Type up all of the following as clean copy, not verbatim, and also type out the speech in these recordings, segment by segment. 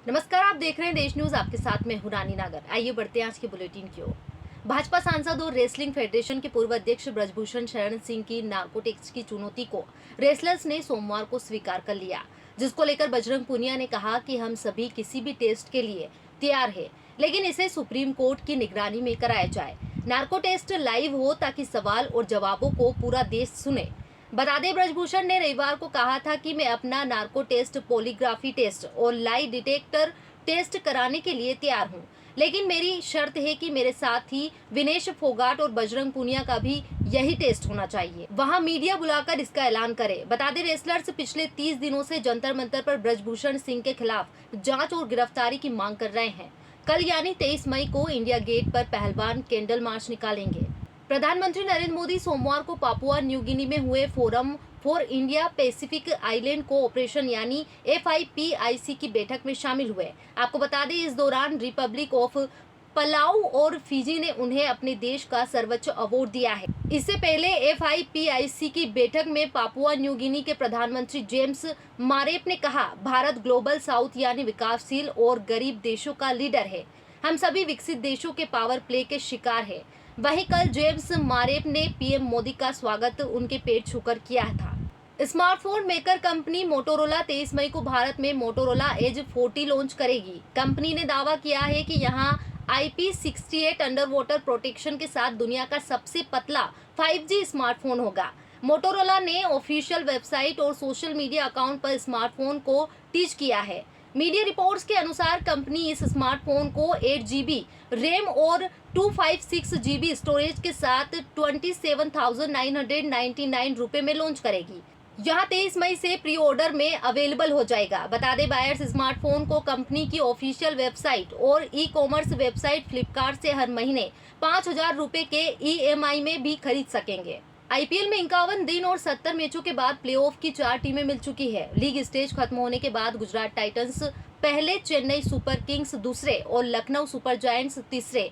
नमस्कार, आप देख रहे हैं देश न्यूज। आपके साथ में हूं रानी नागर। आइए बढ़ते हैं आज के बुलेटिन की ओर। भाजपा सांसद और रेसलिंग फेडरेशन के पूर्व अध्यक्ष ब्रजभूषण शरण सिंह की नार्कोटिक्स की चुनौती को रेसलर्स ने सोमवार को स्वीकार कर लिया, जिसको लेकर बजरंग पुनिया ने कहा कि हम सभी किसी भी टेस्ट के लिए तैयार है, लेकिन इसे सुप्रीम कोर्ट की निगरानी में कराया जाए। नार्को टेस्ट लाइव हो ताकि सवाल और जवाबों को पूरा देश सुने। बता दें, ब्रजभूषण ने रविवार को कहा था कि मैं अपना नार्को टेस्ट, पॉलीग्राफी टेस्ट और लाई डिटेक्टर टेस्ट कराने के लिए तैयार हूं, लेकिन मेरी शर्त है कि मेरे साथ ही विनेश फोगाट और बजरंग पुनिया का भी यही टेस्ट होना चाहिए। वहां मीडिया बुलाकर इसका ऐलान करे। बता दें, रेसलर्स पिछले 30 दिनों से जंतर मंतर पर ब्रजभूषण सिंह के खिलाफ जांच और गिरफ्तारी की मांग कर रहे हैं। कल यानी 23 मई को इंडिया गेट पर पहलवान कैंडल मार्च निकालेंगे। प्रधानमंत्री नरेंद्र मोदी सोमवार को पापुआ न्यू गिनी में हुए forum for India Pacific island cooperation यानी FIPIC की बैठक में शामिल हुए। आपको बता दें, इस दौरान रिपब्लिक ऑफ पलाऊ और फिजी ने उन्हें अपने देश का सर्वोच्च अवार्ड दिया है। इससे पहले FIPIC की बैठक में पापुआ न्यू गिनी के प्रधानमंत्री जेम्स मारेप ने कहा, भारत ग्लोबल साउथ यानी विकासशील और गरीब देशों का लीडर है। हम सभी विकसित देशों के पावर प्ले के शिकार है। वहीं कल जेम्स मारेप ने PM मोदी का स्वागत उनके पेट छूकर किया था। स्मार्टफोन मेकर कंपनी मोटोरोला 23 मई को भारत में मोटोरोला एज 40 लॉन्च करेगी। कंपनी ने दावा किया है कि यहां IP68 अंडर वाटर प्रोटेक्शन के साथ दुनिया का सबसे पतला 5G स्मार्टफोन होगा। मोटोरोला ने ऑफिशियल वेबसाइट और सोशल मीडिया अकाउंट पर स्मार्टफोन को टीज किया है। मीडिया रिपोर्ट्स के अनुसार कंपनी इस स्मार्टफोन को 8GB रैम और 256GB स्टोरेज के साथ 27,999 रुपए में लॉन्च करेगी। यहां 23 मई से प्री ऑर्डर में अवेलेबल हो जाएगा। बता दें, बायर्स स्मार्टफोन को कंपनी की ऑफिशियल वेबसाइट और ई-कॉमर्स वेबसाइट फ्लिपकार्ट से हर महीने 5,000 रुपए के EMI में भी खरीद सकेंगे। IPL में 51 दिन और 70 मैचों के बाद प्लेऑफ की 4 टीमें मिल चुकी है। लीग स्टेज खत्म होने के बाद गुजरात टाइटंस पहले, चेन्नई सुपर किंग्स दूसरे और लखनऊ सुपर जायंट्स तीसरे।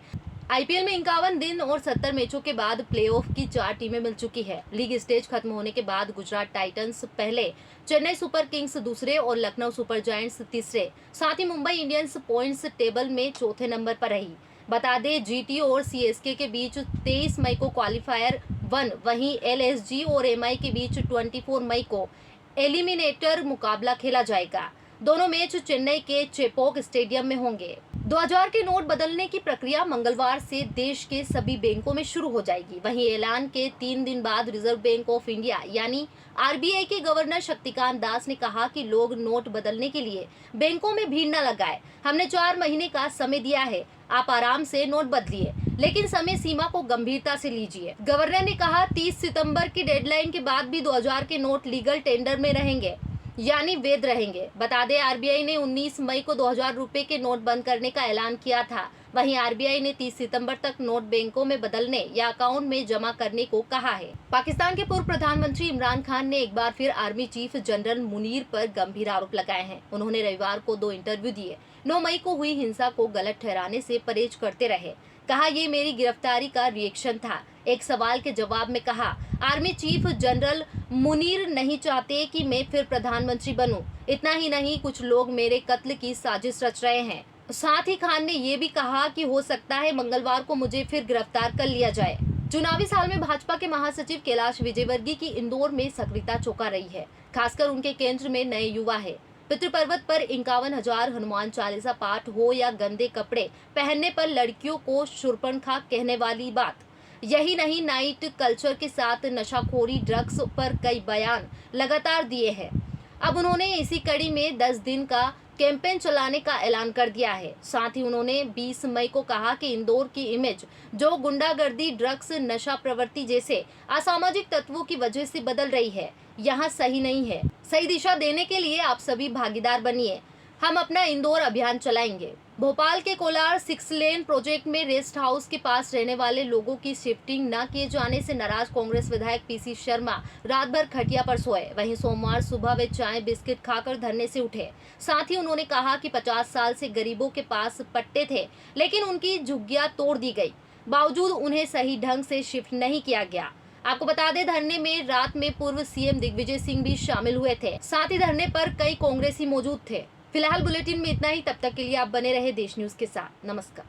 IPL में 51 दिन और 70 मैचों के बाद प्लेऑफ की 4 टीमें मिल चुकी है। लीग स्टेज खत्म होने के बाद गुजरात टाइटंस पहले, चेन्नई सुपर किंग्स दूसरे और लखनऊ सुपर जायंट्स तीसरे। साथ ही मुंबई इंडियंस पॉइंट्स टेबल में चौथे नंबर पर रही। बता दें, GT और CSK के बीच 23 मई को क्वालिफायर 1, वहीं LSG और MI के बीच 24 मई को एलिमिनेटर मुकाबला खेला जाएगा। दोनों मैच चेन्नई के चेपॉक स्टेडियम में होंगे। 2000 के नोट बदलने की प्रक्रिया मंगलवार से देश के सभी बैंकों में शुरू हो जाएगी। वहीं ऐलान के 3 दिन बाद रिजर्व बैंक ऑफ इंडिया यानी RBI के गवर्नर शक्तिकांत दास ने कहा कि लोग नोट बदलने के लिए बैंकों में भीड़ न लगाए। हमने 4 महीने का समय दिया है, आप आराम से नोट बदलिए, लेकिन समय सीमा को गंभीरता से लीजिए। गवर्नर ने कहा, 30 सितंबर की डेडलाइन के बाद भी 2000 के नोट लीगल टेंडर में रहेंगे यानी वैध रहेंगे। बता दें, RBI ने 19 मई को 2000 रुपए के नोट बंद करने का ऐलान किया था। वहीं RBI ने 30 सितंबर तक नोट बैंकों में बदलने या अकाउंट में जमा करने को कहा है। पाकिस्तान के पूर्व प्रधानमंत्री इमरान खान ने एक बार फिर आर्मी चीफ जनरल मुनीर पर गंभीर आरोप लगाए हैं। उन्होंने रविवार को 2 इंटरव्यू दिए। 9 मई को हुई हिंसा को गलत ठहराने से परहेज करते रहे। कहा, ये मेरी गिरफ्तारी का रिएक्शन था। एक सवाल के जवाब में कहा, आर्मी चीफ जनरल मुनीर नहीं चाहते कि मैं फिर प्रधानमंत्री बनूं। इतना ही नहीं, कुछ लोग मेरे कत्ल की साजिश रच रहे हैं। साथ ही खान ने ये भी कहा कि हो सकता है मंगलवार को मुझे फिर गिरफ्तार कर लिया जाए। चुनावी साल में भाजपा के महासचिव कैलाश विजयवर्गीय की इंदौर में सक्रियता चौंका रही है। खासकर उनके केंद्र में नए युवा है। पितृपर्वत पर 51,000 हनुमान चालीसा पाठ हो या गंदे कपड़े पहनने पर लड़कियों को शूर्पणखा कहने वाली बात। यही नहीं, नाइट कल्चर के साथ नशाखोरी, ड्रग्स पर कई बयान लगातार दिए हैं। अब उन्होंने इसी कड़ी में 10 दिन का कैंपेन चलाने का ऐलान कर दिया है। साथ ही उन्होंने 20 मई को कहा कि इंदौर की इमेज जो गुंडागर्दी, ड्रग्स, नशा प्रवृत्ति जैसे असामाजिक तत्वों की वजह से बदल रही है, यहाँ सही नहीं है। सही दिशा देने के लिए आप सभी भागीदार बनिए। हम अपना इंदौर अभियान चलाएंगे। भोपाल के कोलार 6 लेन प्रोजेक्ट में रेस्ट हाउस के पास रहने वाले लोगों की शिफ्टिंग न किए जाने से नाराज कांग्रेस विधायक PC शर्मा रात भर खटिया पर सोए। वहीं सोमवार सुबह वे चाय बिस्किट खाकर धरने से उठे। साथ ही उन्होंने कहा कि 50 साल से गरीबों के पास पट्टे थे, लेकिन उनकी झुग्गियां तोड़ दी गई, बावजूद उन्हें सही ढंग से शिफ्ट नहीं किया गया। आपको बता दें, धरने में रात में पूर्व CM दिग्विजय सिंह भी शामिल हुए थे। साथ ही धरने पर कई कांग्रेसी मौजूद थे। फिलहाल बुलेटिन में इतना ही। तब तक के लिए आप बने रहे देश न्यूज के साथ। नमस्कार।